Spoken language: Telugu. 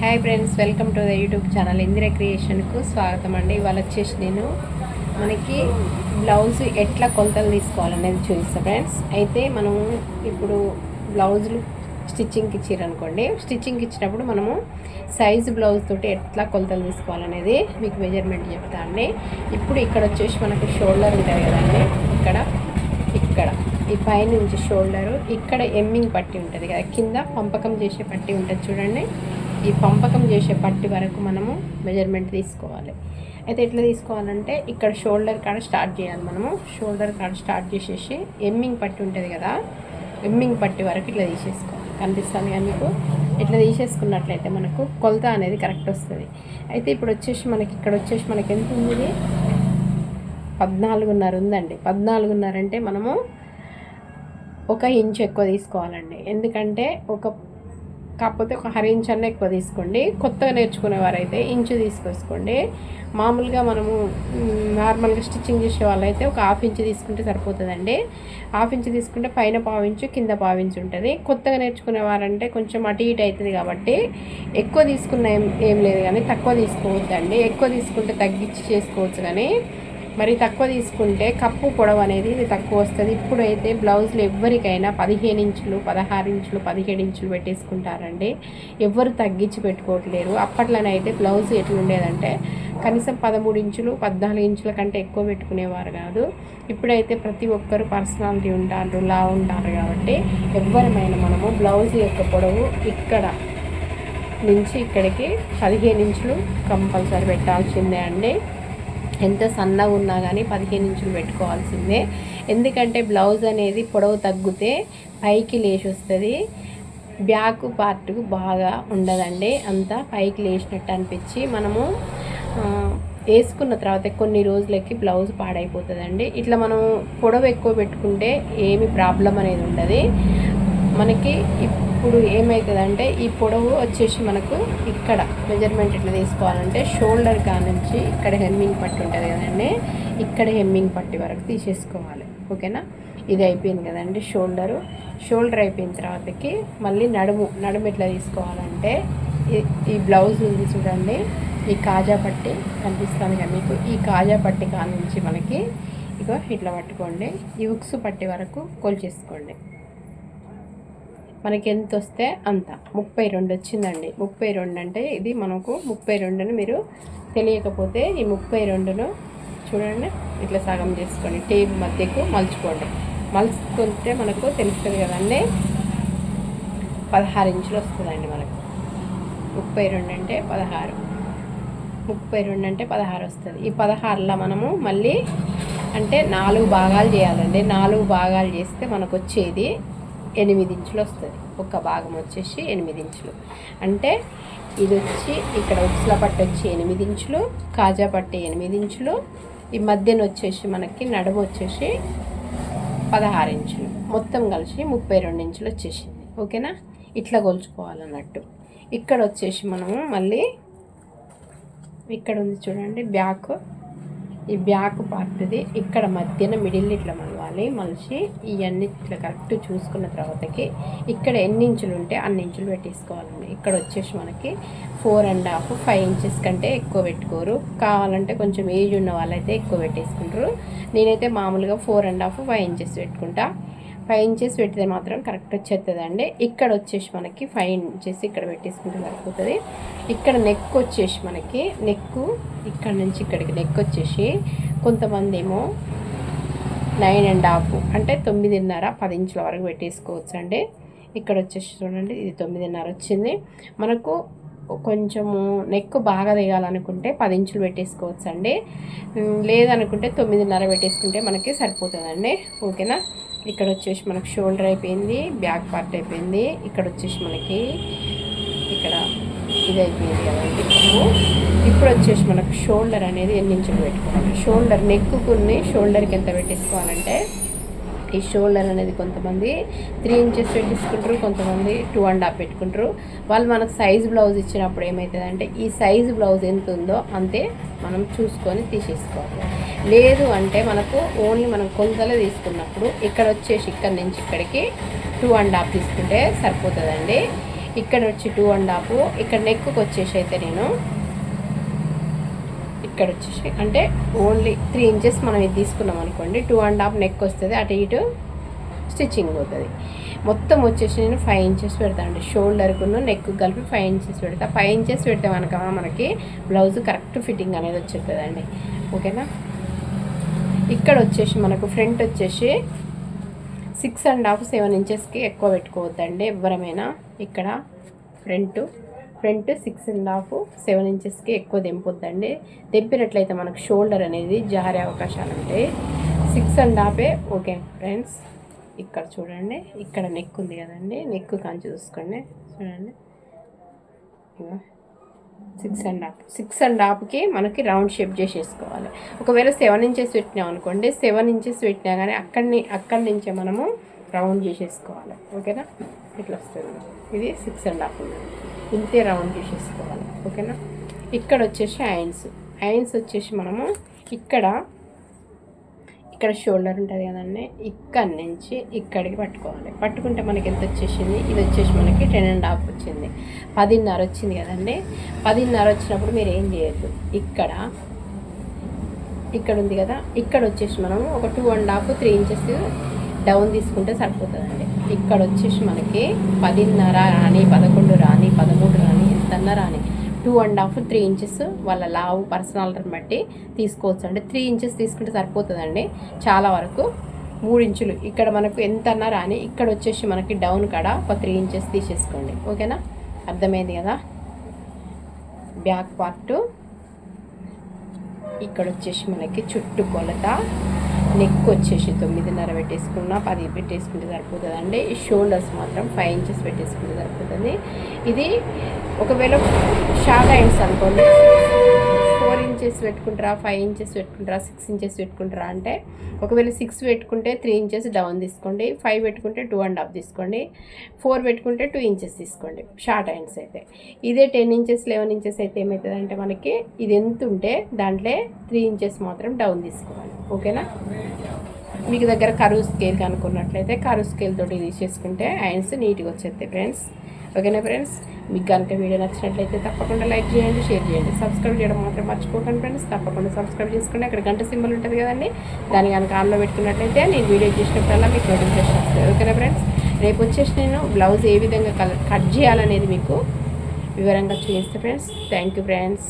Hi friends, welcome to the YouTube channel Indira క్రియేషన్కు స్వాగతం అండి. ఇవాళ వచ్చేసి నేను మనకి బ్లౌజ్ ఎట్లా కొలతలు తీసుకోవాలనేది చూపిస్తాను ఫ్రెండ్స్. అయితే మనం ఇప్పుడు బ్లౌజులు స్టిచ్చింగ్కి ఇచ్చారనుకోండి, స్టిచ్చింగ్కి ఇచ్చినప్పుడు మనము సైజు బ్లౌజ్ తోటి ఎట్లా కొలతలు తీసుకోవాలనేది మీకు మెజర్మెంట్ చెప్తా అండి. ఇప్పుడు ఇక్కడ వచ్చేసి మనకు షోల్డర్ ఉంటుంది కదండి, ఇక్కడ ఈ పైనుంచి షోల్డరు, ఇక్కడ ఎమ్మింగ్ పట్టి ఉంటుంది కదా, కింద పంపకం చేసే పట్టి ఉంటుంది చూడండి. ఈ పంపకం చేసే పట్టి వరకు మనము మెజర్మెంట్ తీసుకోవాలి. అయితే ఎట్లా తీసుకోవాలంటే ఇక్కడ షోల్డర్ కాడ స్టార్ట్ చేయాలి. మనము షోల్డర్ కాడ స్టార్ట్ చేసేసి ఎమ్మింగ్ పట్టి ఉంటుంది కదా, ఎమ్మింగ్ పట్టి వరకు ఇట్లా తీసేసుకోవాలి. కనిపిస్తుంది కానీ మీకు ఇట్లా తీసేసుకున్నట్లయితే మనకు కొలత అనేది కరెక్ట్ వస్తుంది. అయితే ఇప్పుడు వచ్చేసి మనకి ఇక్కడ వచ్చేసి మనకి ఎంత ఉంది, 14.5 ఉందండి. 14.5 అంటే మనము 1 ఇంచ్ ఎక్కువ తీసుకోవాలండి. ఎందుకంటే కాకపోతే 1/2 ఇంచ్ అన్న ఎక్కువ తీసుకోండి. కొత్తగా నేర్చుకునేవారైతే ఇంచు తీసుకొసుకోండి. మామూలుగా మనము నార్మల్గా స్టిచ్చింగ్ చేసే వాళ్ళైతే 1/2 ఇంచ్ తీసుకుంటే సరిపోతుందండి. 1/2 ఇంచ్ తీసుకుంటే పైన 1/4 ఇంచు, కింద 1/4 ఇంచు ఉంటుంది. కొత్తగా నేర్చుకునేవారంటే కొంచెం అటు ఇటు అవుతుంది కాబట్టి ఎక్కువ తీసుకున్న ఏం లేదు, కానీ తక్కువ తీసుకోవద్దండి. ఎక్కువ తీసుకుంటే తగ్గించి చేసుకోవచ్చు, కానీ మరి తక్కువ తీసుకుంటే కప్పు పొడవు అనేది ఇది తక్కువ వస్తుంది. ఇప్పుడైతే బ్లౌజులు ఎవరికైనా 15 ఇంచులు, 16 ఇంచులు, 17 ఇంచులు పెట్టేసుకుంటారండి. ఎవరు తగ్గించి పెట్టుకోవట్లేరు. అప్పట్లోనైతే బ్లౌజ్ ఎట్లుండేదంటే కనీసం 13 ఇంచులు, 14 ఇంచుల కంటే ఎక్కువ పెట్టుకునేవారు కాదు. ఇప్పుడైతే ప్రతి ఒక్కరు పర్సనాలిటీ ఉంటారు, లా ఉంటారు కాబట్టి ఎవరమైనా మనము బ్లౌజ్ యొక్క పొడవు ఇక్కడ నుంచి ఇక్కడికి 15 ఇంచులు కంపల్సరీ పెట్టాల్సిందే అండి. ఎంత సన్నగా ఉన్నా కానీ 15 ఇంచులు పెట్టుకోవాల్సిందే. ఎందుకంటే బ్లౌజ్ అనేది పొడవు తగ్గితే పైకి లేచి వస్తుంది, బ్యాక్ పార్ట్కు బాగా ఉండదండి. అంతా పైకి లేచినట్టు అనిపించి మనము వేసుకున్న తర్వాత కొన్ని రోజులకి బ్లౌజ్ పాడైపోతుందండి. ఇట్లా మనం పొడవు ఎక్కువ పెట్టుకుంటే ఏమి ప్రాబ్లం అనేది ఉండదు మనకి. ఇప్పుడు ఏమవుతుందంటే ఈ పొడవు వచ్చేసి మనకు ఇక్కడ మెజర్మెంట్ ఎట్లా తీసుకోవాలంటే షోల్డర్ కానుంచి ఇక్కడ హెమ్మింగ్ పట్టి ఉంటుంది కదండి, ఇక్కడ హెమ్మింగ్ పట్టి వరకు తీసేసుకోవాలి. ఓకేనా, ఇది అయిపోయింది కదండి షోల్డర్ అయిపోయిన తర్వాతకి మళ్ళీ నడుము ఎట్లా తీసుకోవాలంటే ఈ బ్లౌజ్ ఉంది చూడండి, ఈ కాజా పట్టి కనిపిస్తుంది కదా మీకు, ఈ కాజా పట్టి కానుంచి మనకి ఇగో ఇట్లా పట్టుకోండి, ఈ ఉక్సు పట్టి వరకు కొలిచేసుకోండి. మనకి ఎంత వస్తే అంత 32 వచ్చిందండి. 32 అంటే ఇది మనకు 32ను మీరు తెలియకపోతే ఈ 32ను చూడండి ఇట్లా సగం చేసుకోండి, టేప్ మధ్యకు మలుచుకోండి. మలుచుకుంటే మనకు తెలుస్తుంది కదండి, 16 ఇంచులు వస్తుందండి మనకు. 32 అంటే 16, 32 అంటే 16 వస్తుంది. ఈ 16లో మనము మళ్ళీ అంటే 4 భాగాలు చేయాలండి. 4 భాగాలు చేస్తే మనకు వచ్చేది 8 ఇంచులు వస్తుంది. ఒక భాగం వచ్చేసి 8 ఇంచులు అంటే ఇది వచ్చి ఇక్కడ ఉక్సుల పట్టి వచ్చి 8 ఇంచులు, కాజా పట్టి 8 ఇంచులు, ఈ మధ్యన వచ్చేసి మనకి నడుము వచ్చేసి 16 ఇంచులు, మొత్తం కలిసి 32 ఇంచులు వచ్చేసింది. ఓకేనా, ఇట్లా కొలుచుకోవాలన్నట్టు. ఇక్కడ వచ్చేసి మనము మళ్ళీ ఇక్కడ ఉంది చూడండి బ్యాక్, ఈ బ్యాక్ పార్ట్ది ఇక్కడ మధ్యన మిడిల్ ఇట్లా మలవాలి. మలిచి ఇవన్నీ ఇట్లా కరెక్ట్ చూసుకున్న తర్వాతకి ఇక్కడ ఎన్ని ఇంచులు ఉంటే అన్ని ఇంచులు పెట్టేసుకోవాలండి. ఇక్కడ వచ్చేసి మనకి 4.5, 5 ఇంచెస్ కంటే ఎక్కువ పెట్టుకోరు. కావాలంటే కొంచెం ఏజ్ ఉన్న వాళ్ళైతే ఎక్కువ పెట్టేసుకుంటారు. నేనైతే మామూలుగా 4.5, 5 ఇంచెస్ పెట్టుకుంటా. 5 ఇంచెస్ పెడితే మాత్రం కరెక్ట్ వచ్చేస్తుందండి. ఇక్కడ వచ్చేసి మనకి 5 ఇంచెస్ ఇక్కడ పెట్టేసుకుంటే సరిపోతుంది. ఇక్కడ నెక్ వచ్చేసి మనకి ఇక్కడ నుంచి ఇక్కడికి నెక్ వచ్చేసి కొంతమంది ఏమో 9.5 అంటే 9.5, 10 ఇంచుల వరకు పెట్టేసుకోవచ్చు అండి. ఇక్కడ వచ్చేసి చూడండి ఇది 9.5 వచ్చింది. మనకు కొంచెము నెక్ బాగా దిగాలనుకుంటే 10 ఇంచులు పెట్టేసుకోవచ్చు అండి. లేదనుకుంటే 9.5 పెట్టేసుకుంటే మనకి సరిపోతుందండి. ఓకేనా, ఇక్కడ వచ్చేసి మనకు షోల్డర్ అయిపోయింది, బ్యాక్ పార్ట్ అయిపోయింది. ఇక్కడ వచ్చేసి మనకి ఇక్కడ ఇది అయిపోయింది కదండి. ఇప్పుడు వచ్చేసి మనకు షోల్డర్ అనేది 8 ఇంచులు పెట్టుకోవాలి. షోల్డర్ నెక్కుని షోల్డర్కి ఎంత పెట్టేసుకోవాలంటే ఈ షోల్డర్ అనేది కొంతమంది 3 ఇంచెస్ పెట్టేసుకుంటారు, కొంతమంది 2.5 పెట్టుకుంటారు. వాళ్ళు మనకు సైజ్ బ్లౌజ్ ఇచ్చినప్పుడు ఏమవుతుందంటే ఈ సైజు బ్లౌజ్ ఎంత ఉందో అంతే మనం చూసుకొని తీసేసుకోవాలి. లేదు అంటే మనకు ఓన్లీ మనం కొలతలే తీసుకున్నప్పుడు ఇక్కడ వచ్చేసి ఇక్కడ నుంచి ఇక్కడికి 2.5 తీసుకుంటే సరిపోతుందండి. ఇక్కడ వచ్చి 2.5, ఇక్కడ నెక్కు వచ్చేసి అయితే నేను ఇక్కడ వచ్చేసి అంటే ఓన్లీ 3 ఇంచెస్ మనం ఇది తీసుకున్నాం అనుకోండి, 2.5 నెక్ వస్తుంది, అటు ఇటు స్టిచ్చింగ్ పోతుంది. మొత్తం వచ్చేసి నేను 5 ఇంచెస్ పెడతాను అండి. షోల్డర్కు నెక్ కలిపి 5 ఇంచెస్ పెడతా. 5 ఇంచెస్ పెడితే మనకి బ్లౌజ్ కరెక్ట్ ఫిట్టింగ్ అనేది వచ్చేస్తుందండి. ఓకేనా. ఇక్కడ వచ్చేసి మనకు ఫ్రంట్ వచ్చేసి 6.5 7 ఇంచెస్కి ఎక్కువ పెట్టుకోవద్దండి ఎవరమైనా. ఇక్కడ ఫ్రంట్ 6.5 7 ఇంచెస్కి ఎక్కువ దింపొద్దండి. దింపినట్లయితే మనకు షోల్డర్ అనేది జారే అవకాశాలు ఉంటాయి. 6.5 ఓకే ఫ్రెండ్స్. ఇక్కడ చూడండి, ఇక్కడ నెక్ ఉంది కదండి, నెక్ కాంచి చూసుకోండి. చూడండి 6.5కి మనకి రౌండ్ షేప్ చేసేసుకోవాలి. ఒకవేళ 7 ఇంచెస్ పెట్టినాం అనుకోండి, 7 ఇంచెస్ పెట్టినా కానీ అక్కడి నుంచే మనము రౌండ్ చేసేసుకోవాలి. ఓకేనా. ఇట్లా వస్తుంది. ఇది 6.5 ఇంతే రౌండ్ చేసేసుకోవాలి. ఓకేనా. ఇక్కడ వచ్చేసి హ్యాండ్స్ వచ్చేసి మనము ఇక్కడ షోల్డర్ ఉంటుంది కదండి, ఇక్కడి నుంచి ఇక్కడికి పట్టుకోవాలి. పట్టుకుంటే మనకి ఎంత వచ్చేసింది, ఇది వచ్చేసి మనకి 10.5 వచ్చింది. 10.5 వచ్చింది కదండి. 10.5 వచ్చినప్పుడు మీరు ఏం చేయొద్దు, ఇక్కడ ఉంది కదా, ఇక్కడ వచ్చేసి మనము ఒక 2.5 3 ఇంచెస్ డౌన్ తీసుకుంటే సరిపోతుందండి. ఇక్కడ వచ్చేసి మనకి 10.5 రాని, 11 రాని, 13 రాని, ఎంతన్నా రాని, 2.5 3 ఇంచెస్ వాళ్ళ లావు పర్సనాలిటీని బట్టి తీసుకోవచ్చు అండి. 3 ఇంచెస్ తీసుకుంటే సరిపోతుందండి. చాలా వరకు 3 ఇంచులు ఇక్కడ మనకు ఎంతన్నా రాని, ఇక్కడ వచ్చేసి మనకి డౌన్ కాడ ఒక 3 ఇంచెస్ తీసేసుకోండి. ఓకేనా. అర్థమైంది కదా. బ్యాక్ పార్ట్ ఇక్కడ వచ్చేసి మనకి చుట్టూ కొలత, నెక్ వచ్చేసి 9.5 పెట్టేసుకున్నా, 10 పెట్టేసుకుంటే సరిపోతుందండి. ఈ షోల్డర్స్ మాత్రం 5 ఇంచెస్ పెట్టేసుకుంటే సరిపోతుంది. ఇది ఒకవేళ షార్ట్ హ్యాండ్స్ అనుకోండి, 4 ఇంచెస్ పెట్టుకుంటారా, 5 ఇంచెస్ పెట్టుకుంటారా, 6 ఇంచెస్ పెట్టుకుంటారా అంటే, ఒకవేళ 6 పెట్టుకుంటే 3 ఇంచెస్ డౌన్ తీసుకోండి, 5 పెట్టుకుంటే 2.5 తీసుకోండి, 4 పెట్టుకుంటే 2 ఇంచెస్ తీసుకోండి షార్ట్ హ్యాండ్స్ అయితే. ఇదే 10 ఇంచెస్ 11 ఇంచెస్ అయితే ఏమవుతుంది అంటే మనకి ఇది ఎంత ఉంటే దాంట్లో 3 ఇంచెస్ మాత్రం డౌన్ తీసుకోవాలి. ఓకేనా. మీకు దగ్గర కరువు స్కేల్ కనుక్కున్నట్లయితే కరువు స్కేల్ తోటి తీసేసుకుంటే హ్యాండ్స్ నీట్గా వచ్చేస్తాయి ఫ్రెండ్స్. ఓకేనా ఫ్రెండ్స్. మీకు కనుక వీడియో నచ్చినట్లయితే తప్పకుండా లైక్ చేయండి, షేర్ చేయండి, సబ్స్క్రైబ్ చేయడం మాత్రం మర్చిపోకండి ఫ్రెండ్స్. తప్పకుండా సబ్స్క్రైబ్ చేసుకోండి. అక్కడ గంట సింబల్ ఉంటుంది కదండి, దాన్ని కనుక ఆన్లో పెట్టుకున్నట్లయితే నేను వీడియో చేసినప్పుడల్లా మీకు నోటిఫికేషన్ వస్తుంది. ఓకేనా ఫ్రెండ్స్. రేపు వచ్చేసి నేను బ్లౌజ్ ఏ విధంగా కట్ చేయాలనేది మీకు వివరంగా చూపిస్తాను ఫ్రెండ్స్. Thank you friends.